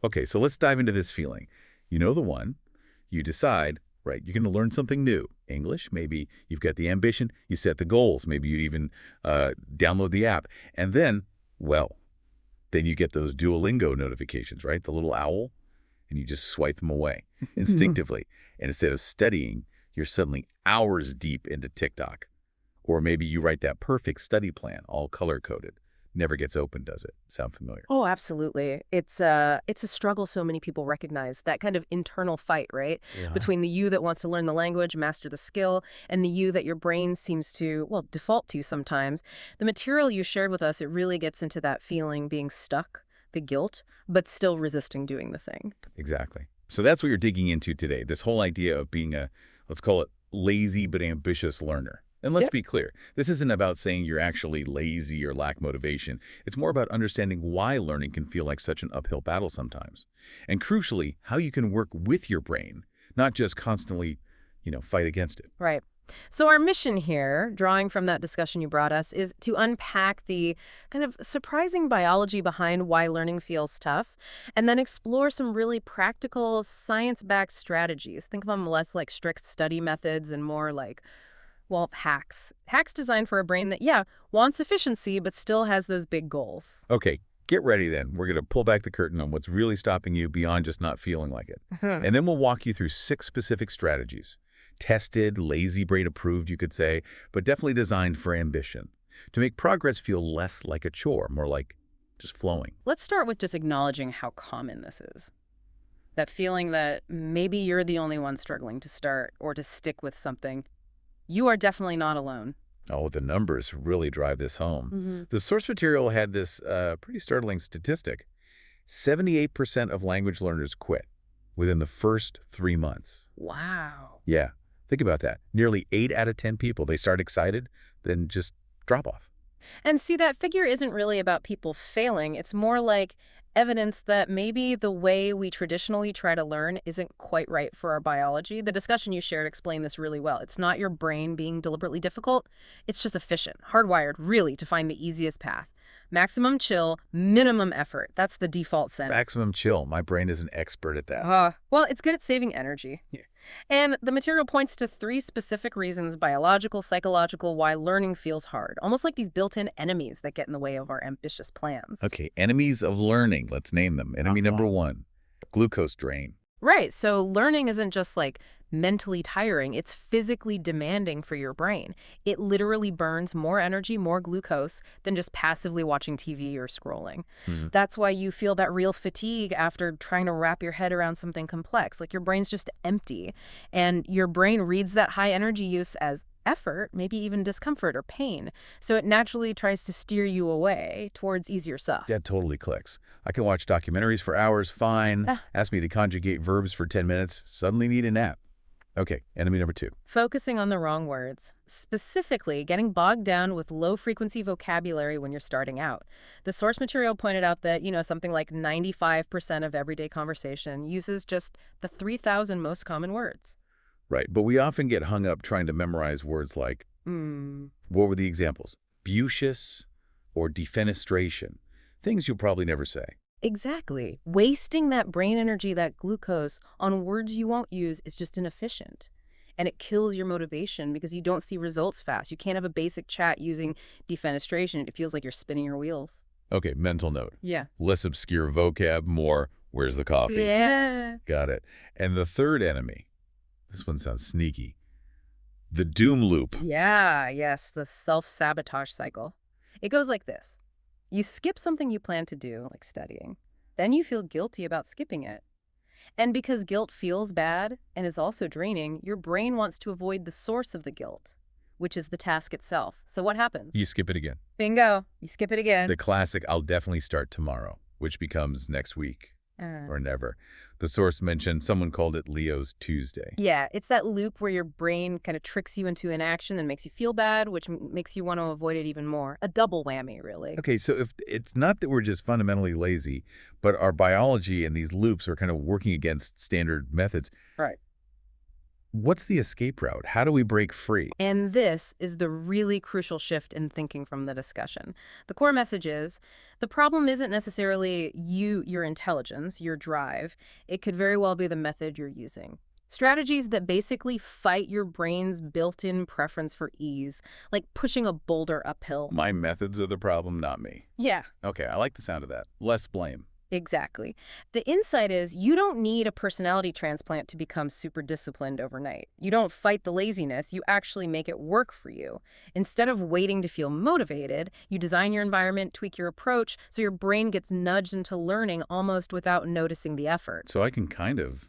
Okay, so let's dive into this feeling. You know the one. You decide, right, you're going to learn something new. English, maybe you've got the ambition, you set the goals, maybe you even download the app. And then, well, then you get those Duolingo notifications, right? The little owl, and you just swipe them away instinctively. And instead of studying, you're suddenly hours deep into TikTok. Or maybe you write that perfect study plan, all color-coded. Never gets open, does it? Sound familiar? Oh, absolutely. It's a struggle so many people recognize, that kind of internal fight, right? Yeah. Between the you that wants to learn the language, master the skill, and the you that your brain seems to, well, default to sometimes. The material you shared with us, it really gets into that feeling being stuck, the guilt, but still resisting doing the thing. Exactly. So that's what you're digging into today, this whole idea of being a, let's call it, lazy but ambitious learner. And let's Yep. be clear, this isn't about saying you're actually lazy or lack motivation. It's more about understanding why learning can feel like such an uphill battle sometimes. And crucially, how you can work with your brain, not just constantly, fight against it. Right. So our mission here, drawing from that discussion you brought us, is to unpack the kind of surprising biology behind why learning feels tough, and then explore some really practical, science-backed strategies. Think of them less like strict study methods and more like, well, hacks. Hacks designed for a brain that, yeah, wants efficiency, but still has those big goals. Okay, get ready then. We're going to pull back the curtain on what's really stopping you beyond just not feeling like it. And then we'll walk you through 6 specific strategies. Tested, lazy brain approved, you could say, but definitely designed for ambition. To make progress feel less like a chore, more like just flowing. Let's start with just acknowledging how common this is. That feeling that maybe you're the only one struggling to start or to stick with something. You are definitely not alone. Oh, the numbers really drive this home. The source material had this pretty startling statistic. 78% of language learners quit within the first 3 months. Wow. Yeah, think about that. Nearly 8 out of 10 people, they start excited, then just drop off. And see, that figure isn't really about people failing. It's more like evidence that maybe the way we traditionally try to learn isn't quite right for our biology. The discussion you shared explained this really well. It's not your brain being deliberately difficult. It's just efficient, hardwired, really, to find the easiest path. Maximum chill, minimum effort. That's the default setting. Maximum chill. My brain is an expert at that. Well, it's good at saving energy. Yeah. And the material points to 3 specific reasons, biological, psychological, why learning feels hard. Almost like these built-in enemies that get in the way of our ambitious plans. Okay, enemies of learning. Let's name them. Enemy number 1, glucose drain. Right. So learning isn't just like mentally tiring. It's physically demanding for your brain. It literally burns more energy, more glucose than just passively watching TV or scrolling. That's why you feel that real fatigue after trying to wrap your head around something complex. Like your brain's just empty. And your brain reads that high energy use as effort, maybe even discomfort or pain. So it naturally tries to steer you away towards easier stuff. That totally clicks. I can watch documentaries for hours, fine. Ah. Ask me to conjugate verbs for 10 minutes, suddenly need a nap. Okay, enemy number 2. Focusing on the wrong words, specifically getting bogged down with low-frequency vocabulary when you're starting out. The source material pointed out that, something like 95% of everyday conversation uses just the 3,000 most common words. Right, but we often get hung up trying to memorize words like, what were the examples? Beautious or defenestration. Things you'll probably never say. Exactly. Wasting that brain energy, that glucose, on words you won't use is just inefficient. And it kills your motivation because you don't see results fast. You can't have a basic chat using defenestration. It feels like you're spinning your wheels. Okay, mental note. Yeah. Less obscure vocab, more, where's the coffee? Yeah. Got it. And the third enemy, this one sounds sneaky, the doom loop. Yes, the self-sabotage cycle. It goes like this. You skip something you plan to do, like studying. Then you feel guilty about skipping it. And because guilt feels bad and is also draining, your brain wants to avoid the source of the guilt, which is the task itself. So what happens? You skip it again. Bingo. You skip it again. The classic, I'll definitely start tomorrow, which becomes next week or never. The source mentioned someone called it Leo's Tuesday. Yeah, it's that loop where your brain kind of tricks you into inaction and makes you feel bad, which makes you want to avoid it even more. A double whammy, really. Okay, so if it's not that we're just fundamentally lazy, but our biology and these loops are kind of working against standard methods. Right. What's the escape route? How do we break free? And this is the really crucial shift in thinking from the discussion. The core message is the problem isn't necessarily your intelligence, your drive. It could very well be the method you're using. Strategies that basically fight your brain's built-in preference for ease, like pushing a boulder uphill. My methods are the problem, not me. Yeah. Okay, I like the sound of that. Less blame. Exactly. The insight is you don't need a personality transplant to become super disciplined overnight. You don't fight the laziness, you actually make it work for you. Instead of waiting to feel motivated, you design your environment, tweak your approach, so your brain gets nudged into learning almost without noticing the effort. So I can kind of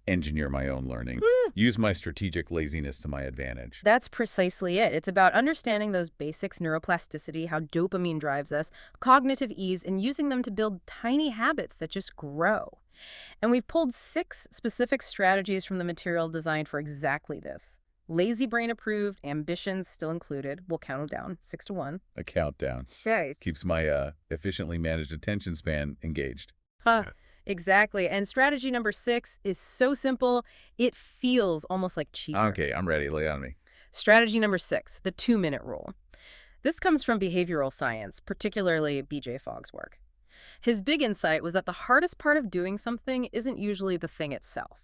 engineer my own learning, use my strategic laziness to my advantage. That's precisely it. It's about understanding those basics, neuroplasticity, how dopamine drives us, cognitive ease, and using them to build tiny habits that just grow. And we've pulled 6 specific strategies from the material designed for exactly this. Lazy brain approved, ambitions still included. We'll count them down, 6 to 1. A countdown. Nice. Keeps my efficiently managed attention span engaged. Huh. Exactly. And strategy number 6 is so simple, it feels almost like cheaper. Okay, I'm ready. Lay on me. Strategy number 6, the 2-minute rule. This comes from behavioral science, particularly B.J. Fogg's work. His big insight was that the hardest part of doing something isn't usually the thing itself.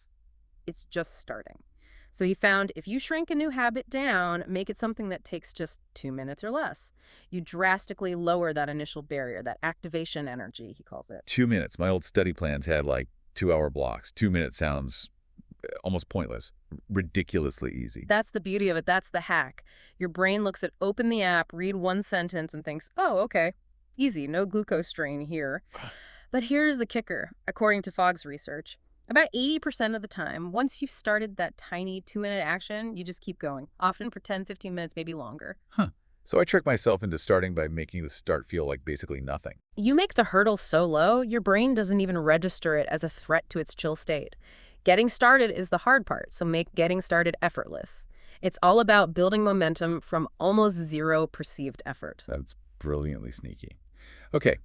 It's just starting. So he found if you shrink a new habit down, make it something that takes just 2 minutes or less, you drastically lower that initial barrier, that activation energy, he calls it. 2 minutes. My old study plans had like 2-hour blocks. 2 minutes sounds almost pointless. Ridiculously easy. That's the beauty of it. That's the hack. Your brain looks at open the app, read one sentence, and thinks, oh, okay, easy, no glucose strain here. But here's the kicker. According to Fogg's research, about 80% of the time, once you've started that tiny 2-minute action, you just keep going, often for 10, 15 minutes, maybe longer. Huh. So I trick myself into starting by making the start feel like basically nothing. You make the hurdle so low, your brain doesn't even register it as a threat to its chill state. Getting started is the hard part, so make getting started effortless. It's all about building momentum from almost zero perceived effort. That's brilliantly sneaky. Okay,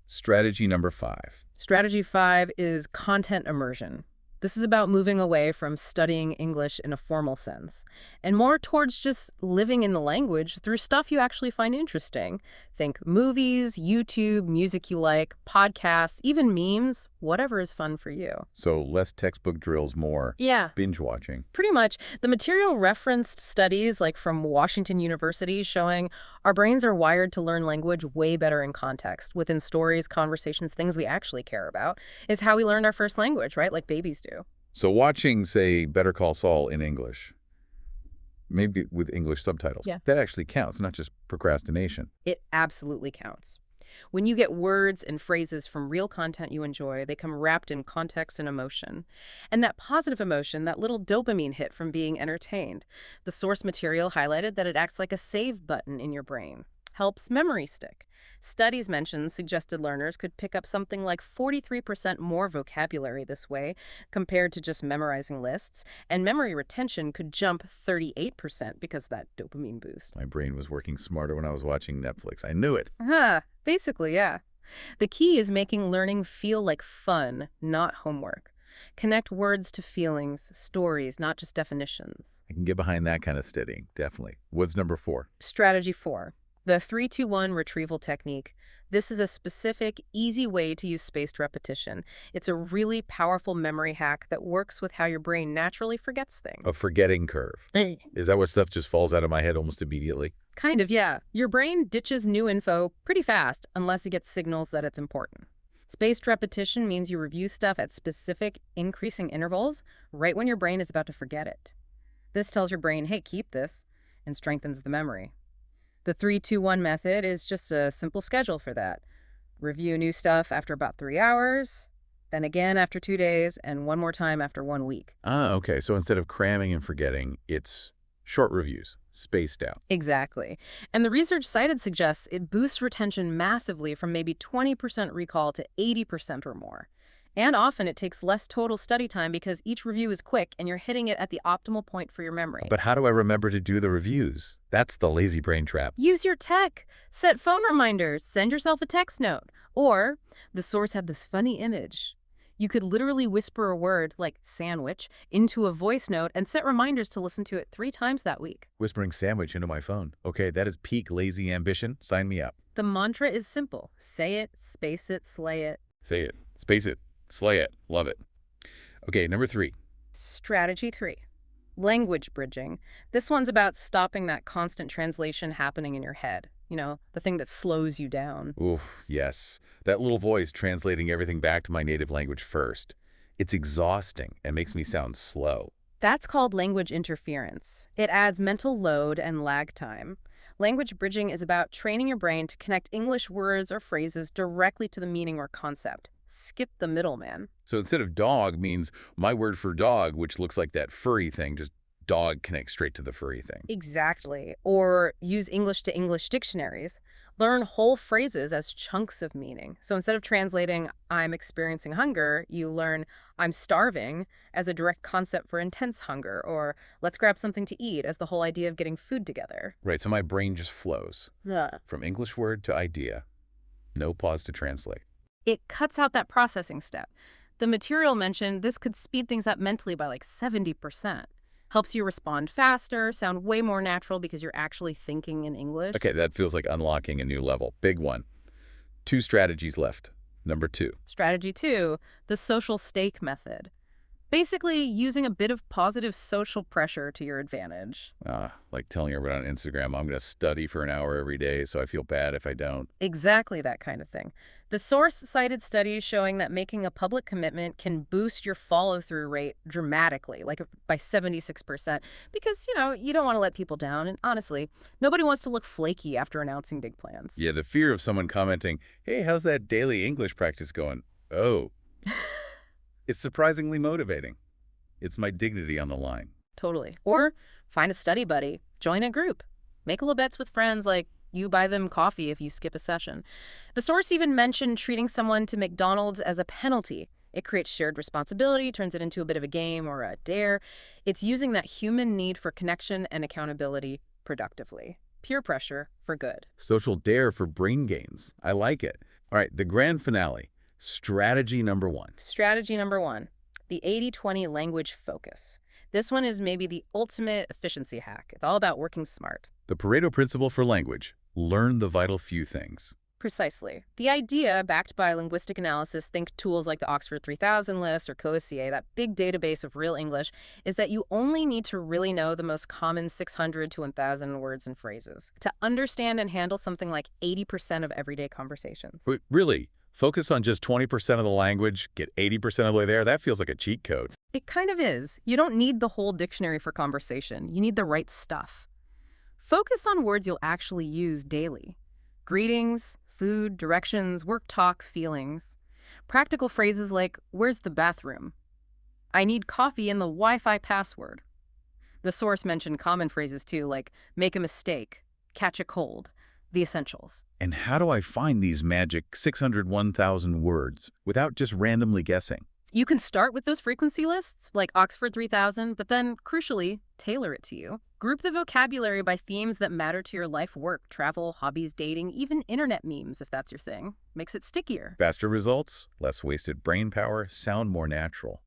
strategy number 5. Strategy 5 is content immersion. This is about moving away from studying English in a formal sense and more towards just living in the language through stuff you actually find interesting. Think movies, YouTube, music you like, podcasts, even memes, whatever is fun for you. So less textbook drills, more binge watching. Pretty much. The material referenced studies like from Washington University showing our brains are wired to learn language way better in context, within stories, conversations, things we actually care about. Is how we learned our first language, right? Like babies do. So watching, say, Better Call Saul in English, maybe with English subtitles, that actually counts, not just procrastination. It absolutely counts. When you get words and phrases from real content you enjoy, they come wrapped in context and emotion. And that positive emotion, that little dopamine hit from being entertained, the source material highlighted that it acts like a save button in your brain, helps memory stick. Studies mentioned suggested learners could pick up something like 43% more vocabulary this way compared to just memorizing lists, and memory retention could jump 38% because of that dopamine boost. My brain was working smarter when I was watching Netflix. I knew it. Basically, yeah. The key is making learning feel like fun, not homework. Connect words to feelings, stories, not just definitions. I can get behind that kind of studying, definitely. What's number 4? Strategy 4. The 3-2-1 retrieval technique. This is a specific, easy way to use spaced repetition. It's a really powerful memory hack that works with how your brain naturally forgets things. A forgetting curve. Is that what stuff just falls out of my head almost immediately? Kind of, yeah. Your brain ditches new info pretty fast unless it gets signals that it's important. Spaced repetition means you review stuff at specific, increasing intervals right when your brain is about to forget it. This tells your brain, hey, keep this, and strengthens the memory. The 3-2-1 method is just a simple schedule for that. Review new stuff after about 3 hours, then again after 2 days, and one more time after 1 week. Okay. So instead of cramming and forgetting, it's short reviews, spaced out. Exactly. And the research cited suggests it boosts retention massively from maybe 20% recall to 80% or more. And often it takes less total study time because each review is quick and you're hitting it at the optimal point for your memory. But how do I remember to do the reviews? That's the lazy brain trap. Use your tech. Set phone reminders. Send yourself a text note. Or, the source had this funny image. You could literally whisper a word like sandwich into a voice note and set reminders to listen to it 3 times that week. Whispering sandwich into my phone. Okay, that is peak lazy ambition. Sign me up. The mantra is simple. Say it, space it, slay it. Say it, space it, slay it. Love it. Okay, number 3. Strategy 3. Language bridging. This one's about stopping that constant translation happening in your head. The thing that slows you down. Oof, yes. That little voice translating everything back to my native language first. It's exhausting and makes me sound slow. That's called language interference. It adds mental load and lag time. Language bridging is about training your brain to connect English words or phrases directly to the meaning or concept. Skip the middleman. So instead of dog means my word for dog, which looks like that furry thing, just dog connects straight to the furry thing. Exactly. Or use English to English dictionaries. Learn whole phrases as chunks of meaning. So instead of translating, I'm experiencing hunger, you learn I'm starving as a direct concept for intense hunger, or let's grab something to eat as the whole idea of getting food together. Right, so my brain just flows Yeah. from English word to idea. No pause to translate. It cuts out that processing step. The material mentioned, this could speed things up mentally by like 70%. Helps you respond faster, sound way more natural because you're actually thinking in English. Okay, that feels like unlocking a new level. Big one. 2 strategies left. Number 2. Strategy 2, the social stake method. Basically, using a bit of positive social pressure to your advantage. Like telling everyone on Instagram, I'm going to study for an hour every day, so I feel bad if I don't. Exactly that kind of thing. The source cited studies showing that making a public commitment can boost your follow-through rate dramatically, like by 76%, because, you don't want to let people down. And honestly, nobody wants to look flaky after announcing big plans. Yeah, the fear of someone commenting, hey, how's that daily English practice going? Oh. It's surprisingly motivating. It's my dignity on the line. Totally. Or find a study buddy, join a group, make little bets with friends like you buy them coffee if you skip a session. The source even mentioned treating someone to McDonald's as a penalty. It creates shared responsibility, turns it into a bit of a game or a dare. It's using that human need for connection and accountability productively. Peer pressure for good. Social dare for brain gains. I like it. All right, the grand finale. Strategy number 1. Strategy number 1, the 80-20 language focus. This one is maybe the ultimate efficiency hack. It's all about working smart. The Pareto principle for language. Learn the vital few things. Precisely. The idea, backed by linguistic analysis, think tools like the Oxford 3000 list or COSCA, that big database of real English, is that you only need to really know the most common 600 to 1,000 words and phrases to understand and handle something like 80% of everyday conversations. Wait, really? Focus on just 20% of the language, get 80% of the way there? That feels like a cheat code. It kind of is. You don't need the whole dictionary for conversation. You need the right stuff. Focus on words you'll actually use daily. Greetings, food, directions, work talk, feelings. Practical phrases like, where's the bathroom? I need coffee and the Wi-Fi password. The source mentioned common phrases too, like make a mistake, catch a cold, the essentials. And how do I find these magic 600, 1,000 words without just randomly guessing? You can start with those frequency lists, like Oxford 3000, but then, crucially, tailor it to you. Group the vocabulary by themes that matter to your life, work, travel, hobbies, dating, even internet memes, if that's your thing. Makes it stickier. Faster results, less wasted brain power, sound more natural.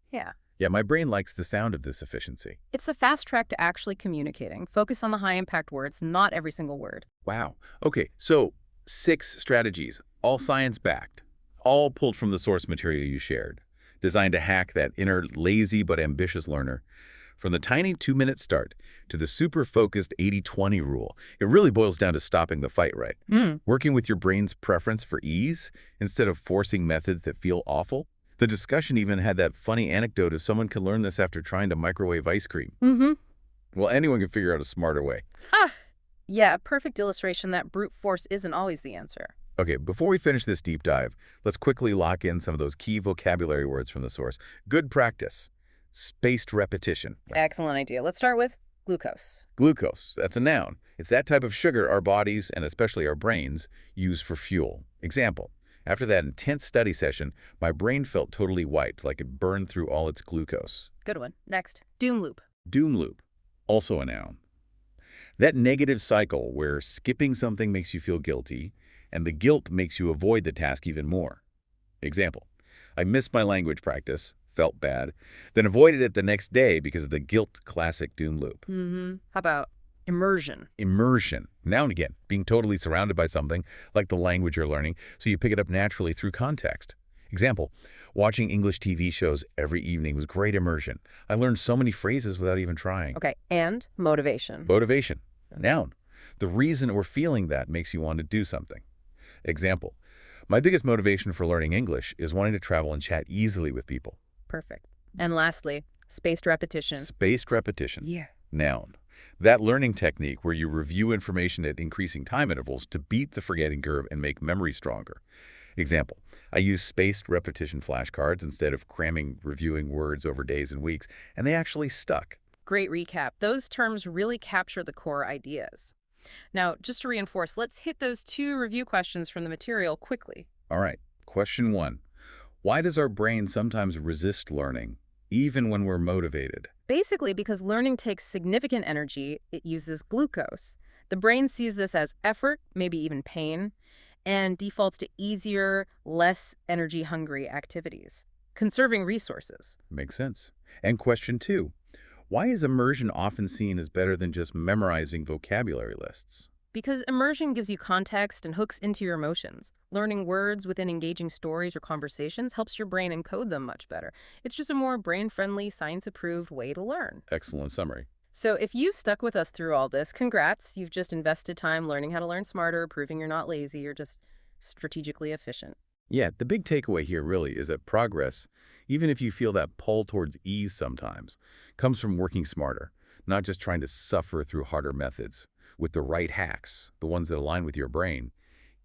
Yeah, my brain likes the sound of this efficiency. it's the fast track to actually communicating. Focus on the high-impact words, not every single word. Wow. Okay, so 6 strategies, all science-backed, all pulled from the source material you shared, designed to hack that inner lazy but ambitious learner. From the tiny 2-minute start to the super focused 80-20 rule, it really boils down to stopping the fight, right? Working with your brain's preference for ease instead of forcing methods that feel awful. The discussion even had that funny anecdote of someone can learn this after trying to microwave ice cream. Well, anyone can figure out a smarter way. Yeah, a perfect illustration that brute force isn't always the answer. Okay, before we finish this deep dive, let's quickly lock in some of those key vocabulary words from the source. Good practice. Spaced repetition. Excellent idea. Let's start with glucose. Glucose, that's a noun. It's that type of sugar our bodies, and especially our brains, use for fuel. Example, after that intense study session, my brain felt totally wiped, like it burned through all its glucose. Good one. Next, doom loop. Doom loop, also a noun. That negative cycle where skipping something makes you feel guilty, and the guilt makes you avoid the task even more. Example, I missed my language practice, felt bad, then avoided it the next day because of the guilt classic doom loop. How about immersion? Immersion, now and again, being totally surrounded by something, like the language you're learning, so you pick it up naturally through context. Example, watching English TV shows every evening was great immersion. I learned so many phrases without even trying. Okay, and motivation. Motivation, noun. The reason we're feeling that makes you want to do something. Example, my biggest motivation for learning English is wanting to travel and chat easily with people. Perfect. And lastly, spaced repetition. Spaced repetition. Yeah. Noun. That learning technique where you review information at increasing time intervals to beat the forgetting curve and make memory stronger. Example, I use spaced repetition flashcards instead of cramming reviewing words over days and weeks, and they actually stuck. Great recap. Those terms really capture the core ideas. Now, just to reinforce, let's hit those 2 review questions from the material quickly. All right, question 1. Why does our brain sometimes resist learning, even when we're motivated? Basically, because learning takes significant energy, it uses glucose. The brain sees this as effort, maybe even pain, and defaults to easier, less energy-hungry activities, conserving resources. Makes sense. And question 2. Why is immersion often seen as better than just memorizing vocabulary lists? Because immersion gives you context and hooks into your emotions. Learning words within engaging stories or conversations helps your brain encode them much better. It's just a more brain-friendly, science-approved way to learn. Excellent summary. So if you've stuck with us through all this, congrats. You've just invested time learning how to learn smarter, proving you're not lazy, you're just strategically efficient. Yeah, the big takeaway here really is that progress, even if you feel that pull towards ease sometimes, comes from working smarter, not just trying to suffer through harder methods. With the right hacks, the ones that align with your brain,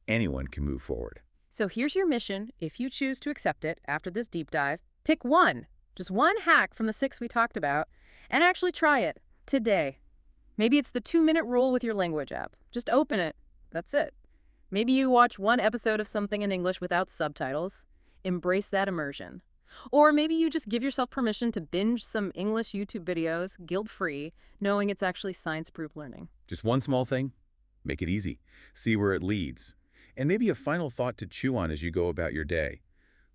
anyone can move forward. So here's your mission. If you choose to accept it after this deep dive, pick one, just one hack from the 6 we talked about, and actually try it today. Maybe it's the 2-minute rule with your language app. Just open it. That's it. Maybe you watch one episode of something in English without subtitles. Embrace that immersion. Or maybe you just give yourself permission to binge some English YouTube videos, guilt-free, knowing it's actually science-approved learning. Just one small thing, make it easy. See where it leads. And maybe a final thought to chew on as you go about your day.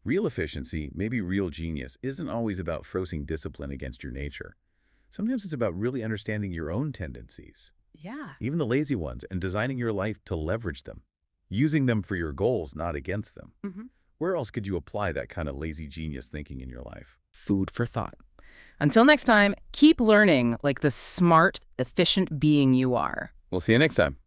Real efficiency, maybe real genius, isn't always about forcing discipline against your nature. Sometimes it's about really understanding your own tendencies, Yeah. even the lazy ones, and designing your life to leverage them. Using them for your goals, not against them. Where else could you apply that kind of lazy genius thinking in your life? Food for thought. Until next time, keep learning like the smart, efficient being you are. We'll see you next time.